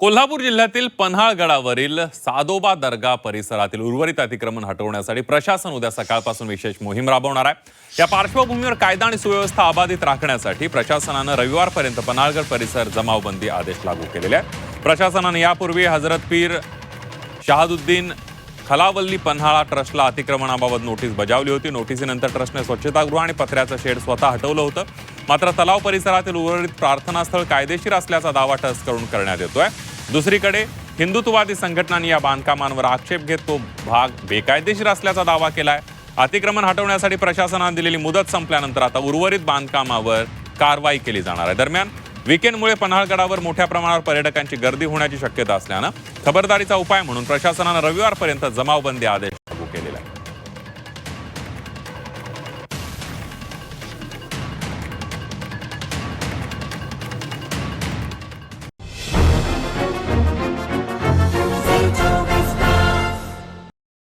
कोल्हापूर जिल्ह्यातील पन्हाळगडावरील सादोबा दर्गा परिसरातील उर्वरित अतिक्रमण हटवण्यासाठी प्रशासन उद्या सकाळपासून विशेष मोहीम राबवणार आहे। या पार्श्वभूमीवर कायदा आणि सुव्यवस्था अबाधित राखण्यासाठी प्रशासनाने रविवारपर्यंत पन्हाळगड परिसर जमावबंदी आदेश लागू केलेले आहेत। प्रशासनाने यापूर्वी हजरत पीर शहाबुद्दीन खलावल्ली पन्हाळा ट्रस्टला अतिक्रमणाबाबत नोटीस बजावली होती। नोटीसीनंतर ट्रस्टने स्वच्छतागृह आणि पत्र्याचं शेड स्वतः हटवलं होतं। मात्र तलाव परिसरातील उर्वरित प्रार्थनास्थळ कायदेशीर असल्याचा दावा ट्रस्ट करून करण्यात येतोय। दुसरीकडे हिंदुत्ववादी संघटनांनी या बांधकामांवर आक्षेप घेत तो भाग बेकायदेशीर असल्याचा दावा केलाय। अतिक्रमण हटवण्यासाठी प्रशासनाने दिलेली मुदत संपल्यानंतर आता उर्वरित बांधकामावर कारवाई केली जाणार आहे। दरम्यान वीकेंडमुळे पन्हाळगडावर मोठ्या प्रमाणावर पर्यटकांची गर्दी होण्याची शक्यता असल्यानं खबरदारीचा उपाय म्हणून प्रशासनाने रविवारपर्यंत जमावबंदी आदेश